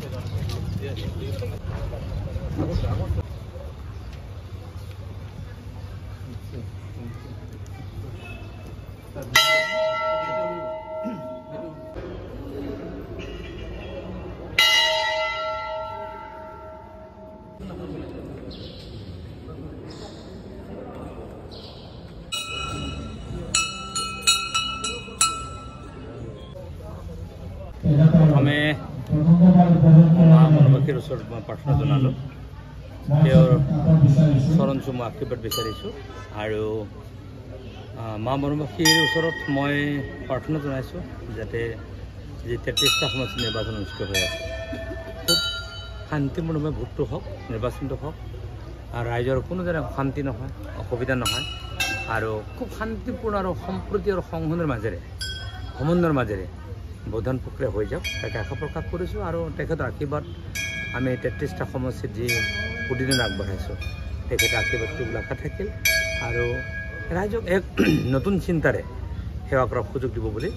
আমি মহামনবাসীৰ ওচৰত মই প্ৰাৰ্থনা জনালোঁ তেওঁৰ চৰণ চুমু আশীৰ্বাদ বিচাৰিছোঁ আৰু মহামনবাসীৰ ওচৰত মই প্ৰাৰ্থনা জনাইছোঁ যাতে যি 33টা সমষ্টি নিৰ্বাচন অনুষ্ঠিত হৈ আছে খুব শান্তিপূৰ্ণভাৱে ভোটটো হওক নিৰ্বাচনটো হওক আৰু ৰাইজৰ কোনো যেনে অশান্তি নহয় অসুবিধা নহয় আৰু খুব শান্তিপূৰ্ণ আৰু সম্প্ৰীতি আৰু সংহতিৰ মাজেৰে সমন্বয়ৰ মাজেৰে ভোটদান প্ৰক্ৰিয়া হৈ যাওক তাকে আশা প্ৰকাশ কৰিছোঁ আৰু তেখেতৰ আশীৰ্বাদ আমি 33টা সমষ্টিত যি প্ৰতিদিন আগবঢ়াইছোঁ তেখেতৰ আশীৰ্বাদটো আশা থাকিল আৰু ৰাইজক এক নতুন চিন্তাৰে সেৱা কৰাৰ সুযোগ দিব বুলি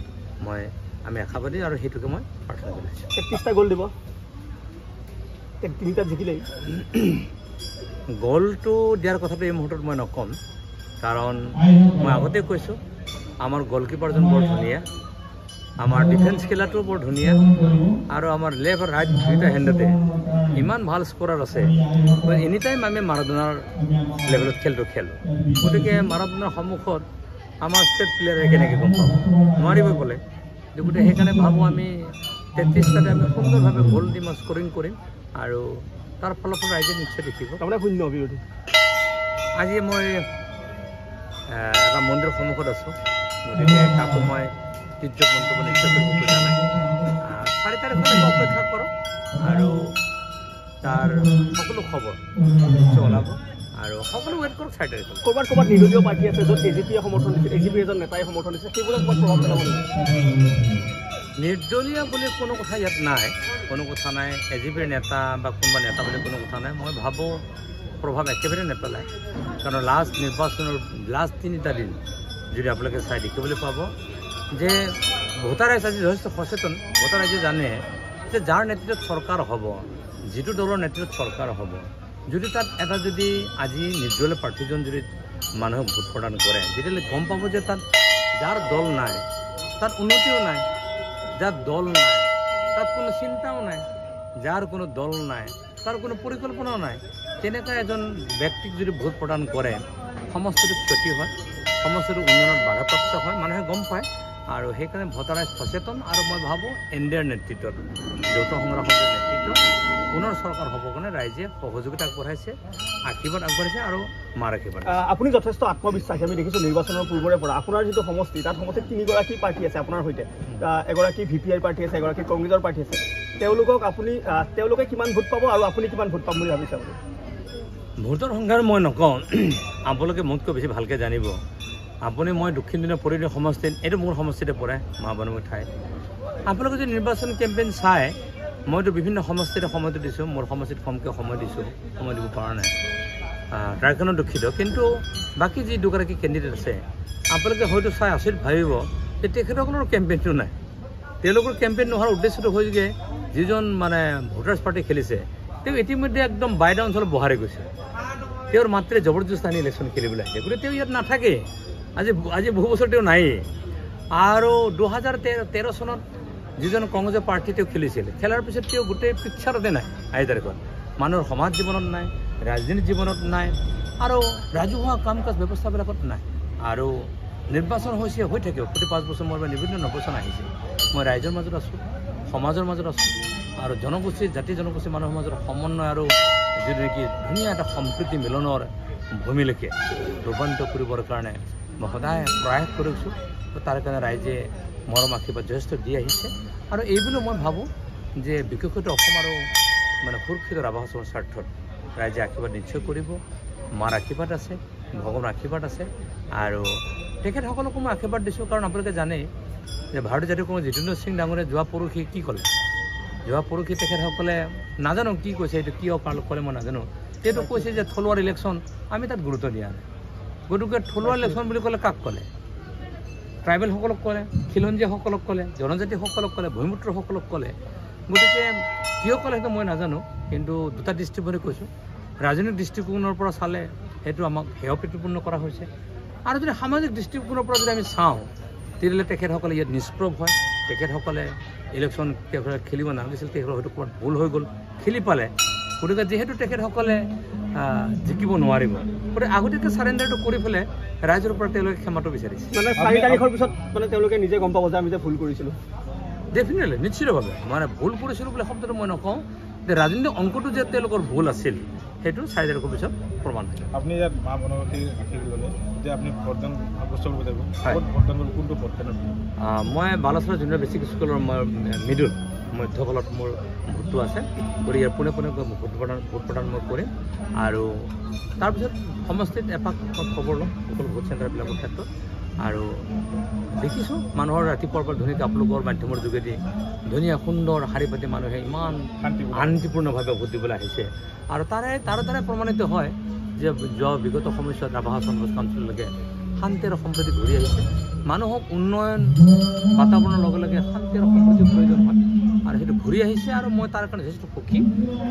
আমি আশাবাদী আৰু সেইটোকে মই প্ৰাৰ্থনা জনাইছোঁ 33টা গ'ল দিব 3টা জিকিলে গ'লটো দিয়াৰ কথাটো এই মুহূৰ্তত মই নক'ম কাৰণ মই আগতে কৈছোঁ আমাৰ গলকিপাৰজন বৰ ধুনীয়া আমাৰ ডিফেন্স খেলাটো বৰ ধুনীয়া আৰু আমাৰ লেফ্ট আৰু ৰাইট দুইটা হেণ্ডতে ইমান ভাল স্ক'ৰাৰ আছে এনি টাইম আমি মাৰাডোনাৰ লেভেলত খেলটো খেলোঁ গতিকে মাৰাডোনাৰ সন্মুখত আমাৰ ষ্টেট প্লেয়াৰে কেনেকৈ গম পাব নোৱাৰিব ক'লে গতিকে সেইকাৰণে ভাবোঁ আমি 33টাতে আমি সুন্দৰভাৱে গ'ল দিম স্ক'ৰিং কৰিম আৰু তাৰ ফলাফল ৰাইজে নিশ্চয় দেখিব তাৰমানে শূন্য অভিযোগ আজি মই এটা মন্দিৰৰ সন্মুখত আছোঁ গতিকে কাকো মই তিৰ্যক মন্তব্য নিশ্চয় কৰিব খোজা নাই 4 তাৰিখলৈকে অপেক্ষা কৰক আৰু তাৰ সকলো খবৰ নিশ্চয় ওলাব আৰু সকলো ৱেইট কৰক 4 তাৰিখলৈ ক'ৰবাত নিৰ্দলীয় পাৰ্টি আছে য'ত এজিপিয়ে সমৰ্থন দিছে এজিপিৰ এজন নেতাই সমৰ্থন দিছে সেইবোৰত ক'ৰবাত প্ৰভাৱ পেলাব নিৰ্দলীয় বুলি কোনো কথা ইয়াত নাই কোনো কথা নাই এজিপিৰ নেতা বা কোনোবা নেতা বুলি কোনো কথা নাই মই ভাবোঁ প্ৰভাৱ একেবাৰে নেপেলায় কাৰণ নিৰ্বাচনৰ লাষ্ট 3টা দিন যদি আপোনালোকে চাই দেখিবলৈ পাব যে ভোটাৰ ৰাইজ আজি যথেষ্ট সচেতন ভোটাৰ ৰাইজে জানে যে যাৰ নেতৃত্বত চৰকাৰ হ'ব যিটো দলৰ নেতৃত্বত চৰকাৰ হ'ব যদি তাত এটা যদি আজি নিৰ্দলীয় প্ৰাৰ্থীজন যদি মানুহক ভোট প্ৰদান কৰে তেতিয়াহ'লে গম পাব যে তাত যাৰ দল নাই তাত উন্নতিও নাই যাৰ দল নাই তাত কোনো চিন্তাও নাই যাৰ কোনো দল নাই তাৰ কোনো পৰিকল্পনাও নাই তেনেকুৱা এজন ব্যক্তিক যদি ভোট প্ৰদান কৰে সমষ্টিটো ক্ষতি হয় সমষ্টিটো উন্নয়নত বাধাপ্ৰাপ্ত হয় মানুহে গম পায় আৰু সেইকাৰণে ভোটাৰ ৰাইজ সচেতন আৰু মই ভাবোঁ এনডিএৰ নেতৃত্বত যৌথ সংগ্ৰাম সমিতিৰ নেতৃত্বত পুনৰ চৰকাৰ হ'ব কাৰণে ৰাইজে সহযোগিতা আগবঢ়াইছে আশীৰ্বাদ আগবঢ়াইছে আৰু মাৰ আশীৰ্বাদ আপুনি যথেষ্ট আত্মবিশ্বাসী আমি দেখিছোঁ নিৰ্বাচনৰ পূৰ্বৰে পৰা আপোনাৰ যিটো সমষ্টি তাত সমষ্টিত 3গৰাকী পাৰ্টি আছে আপোনাৰ সৈতে এগৰাকী VPI পাৰ্টি আছে এগৰাকী কংগ্ৰেছৰ পাৰ্টি আছে তেওঁলোকে কিমান ভোট পাব আৰু আপুনি কিমান ভোট পাম বুলি ভাবিছে আপুনি ভোটৰ সংখ্যা মই নকওঁ আপোনালোকে মোতকৈ বেছি ভালকৈ জানিব আপুনি মই দক্ষিণ দিনৰ পৰিৱেশ সমষ্টিত এইটো মোৰ সমষ্টিতে পৰে মহাবনমুখী ঠাই আপোনালোকে যদি নিৰ্বাচন কেম্পেইন চাই মইতো বিভিন্ন সমষ্টিতে সময়টো দিছোঁ মোৰ সমষ্টিত কমকৈ সময় দিছোঁ সময় দিব পৰা নাই তাৰ কাৰণে দুখিত কিন্তু বাকী যি দুগৰাকী কেণ্ডিডেট আছে আপোনালোকে হয়তো চাই আচৰিত ভাবিব যে তেখেতসকলৰ কেম্পেইনটো নাই তেওঁলোকৰ কেম্পেইন নোহোৱাৰ উদ্দেশ্যটো হৈ যে যিজন মানে ভোটাৰ্ছ পাৰ্টি খেলিছে তেওঁ ইতিমধ্যে একদম বাইদা অঞ্চলত বহাৰি গৈছে তেওঁৰ মাত্ৰে জবৰদস্তি আনি ইলেকশ্যন খেলিবলৈ আহিছে গতিকে তেওঁ ইয়াত নাথাকে আজি বহু বছৰ তেওঁ নায়েই আৰু 2013 চনত যিজন কংগ্ৰেছৰ পাৰ্টি তেওঁ খেলিছিল খেলাৰ পিছত তেওঁ গোটেই পিকচাৰতে নাই আজি তাৰিখত মানুহৰ সমাজ জীৱনত নাই ৰাজনীতি জীৱনত নাই আৰু ৰাজহুৱা কাম কাজ ব্যৱস্থাবিলাকত নাই আৰু নিৰ্বাচন হৈছে হৈ থাকে প্ৰতি 5 বছৰ মূৰে বিভিন্ন নিৰ্বাচন আহিছে মই ৰাইজৰ মাজত আছোঁ সমাজৰ মাজত আছোঁ আৰু জনগোষ্ঠী জাতি জনগোষ্ঠী মানুহৰ মাজত সমন্বয় আৰু যিটো নেকি ধুনীয়া এটা সম্প্ৰীতি মিলনৰ ভূমিলৈকে ৰূপান্তৰিত কৰিবৰ কাৰণে মই সদায় প্ৰয়াস কৰিছোঁ তাৰ কাৰণে ৰাইজে মৰম আশীৰ্বাদ যথেষ্ট দি আহিছে আৰু এইবুলি মই ভাবোঁ যে বিশেষকৈ অসম আৰু মানে সুৰক্ষিত আৱাসৰ স্বাৰ্থত ৰাইজে আশীৰ্বাদ নিশ্চয় কৰিব মাৰ আশীৰ্বাদ আছে ভগৱানৰ আশীৰ্বাদ আছে আৰু তেখেতসকলকো মই আশীৰ্বাদ দিছোঁ কাৰণ আপোনালোকে জানে যে ভাৰতীয় জাতীয় কংগ্ৰেছ জিতেন্দ্ৰ সিং ডাঙৰীয়াই যোৱা পৰহি কি ক'লে যোৱা পৰহি তেখেতসকলে নাজানো কি কৈছে এইটো কিয় ক'লে মই নাজানো সেইটো কৈছে যে থলুৱাৰ ইলেকশ্যন আমি তাত গুৰুত্ব দিয়া নাই গতিকে থলুৱা ইলেকশ্যন বুলি ক'লে কাক ক'লে ট্ৰাইবেলসকলক ক'লে খিলঞ্জীয়াসকলক ক'লে জনজাতিসকলক ক'লে ভূমিপুত্ৰসকলক ক'লে গতিকে কিয় ক'লে সেইটো মই নাজানো, কিন্তু দুটা দৃষ্টিভংগী কৈছোঁ। ৰাজনৈতিক দৃষ্টিকোণৰ পৰা চালে সেইটো আমাক হেয় প্ৰতিপন্ন কৰা হৈছে, আৰু যদি সামাজিক দৃষ্টিকোণৰ পৰা যদি আমি চাওঁ তেতিয়াহ'লে তেখেতসকলে ইয়াত নিষ্প্ৰভ হয়। তেখেতসকলে ইলেকশ্যন খেলিব নালাগিছিল, তেখেতৰ হয়তো ক'ৰবাত ভুল হৈ গ'ল, খেলি পালে। গতিকে যিহেতু তেখেতসকলে জিকিব নোৱাৰিব, গতিকে আগতীয়াকৈ চাৰেণ্ডাৰটো কৰি পেলাই ৰাইজৰ পৰা তেওঁলোকে ক্ষমাটো বিচাৰিছে। মানে 4 তাৰিখৰ পিছত মানে তেওঁলোকে নিজে গম পাব যে আমি যে ভুল কৰিছিলোঁ। ডেফিনেটলি, নিশ্চিতভাৱে। মানে ভুল কৰিছিলোঁ বুলি শব্দটো মই নকওঁ, যে ৰাজনৈতিক অংকটো যে তেওঁলোকৰ ভুল আছিল সেইটো 4 তাৰিখৰ পিছত প্ৰমাণ হয়। আপুনি ইয়াত মা বনৱতী আশীষ ল'লে, যে আপুনি ভোটদান সাব্যস্ত কৰিব লাগিব, ভোটদান কৰিব কোনটো ভোটদানত? মই বালাচৰা জুনিয়ৰ বেচিক স্কুলৰ মই মিডল মধ্যফলত মোৰ ভোটটো আছে, গতিকে ইয়াৰ পোনে পোনে ভোট প্ৰদান মই কৰিম। আৰু তাৰপিছত সমষ্টিত এপাক মই খবৰ ল'ম সকলো ভোট চেণ্টাৰবিলাকৰ ক্ষেত্ৰত। আৰু দেখিছোঁ মানুহৰ ৰাতিপুৱাৰ পৰা ধুনীয়াকৈ আপোনালোকৰ মাধ্যমৰ যোগেদি ধুনীয়া সুন্দৰ শাৰী পাতি মানুহে ইমান শান্তিপূৰ্ণভাৱে ভোট দিবলৈ আহিছে। আৰু তাৰে দ্বাৰাই প্ৰমাণিত হয় যে বিগত সময়ছোৱাত ৰাভা চন্দ্ৰ কাঞ্চললৈকে শান্তি আৰু সম্প্ৰীতি ঘূৰি আহিছে। মানুহক উন্নয়ন বাতাবৰণৰ লগে লগে শান্তি আৰু সম্প্ৰীতিৰ প্ৰয়োজন হয়, আৰু সেইটো ঘূৰি আহিছে। আৰু মই তাৰ কাৰণে যথেষ্ট সুখী।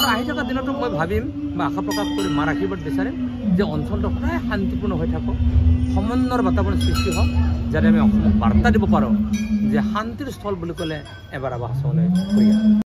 আৰু আহি থকা দিনতো মই ভাবিম বা আশা প্ৰকাশ কৰি মাৰ আশীৰ্বাদ বিচাৰিম যে অঞ্চলটো সদায় শান্তিপূৰ্ণ হৈ থাকক, সমন্বয়ৰ বাতাবৰণ সৃষ্টি হওক, যাতে আমি অসমক বাৰ্তা দিব পাৰোঁ যে শান্তিৰ স্থল বুলি ক'লে এবাৰ ৰাভা চন্দ্ৰলৈ ঘূৰি আহক।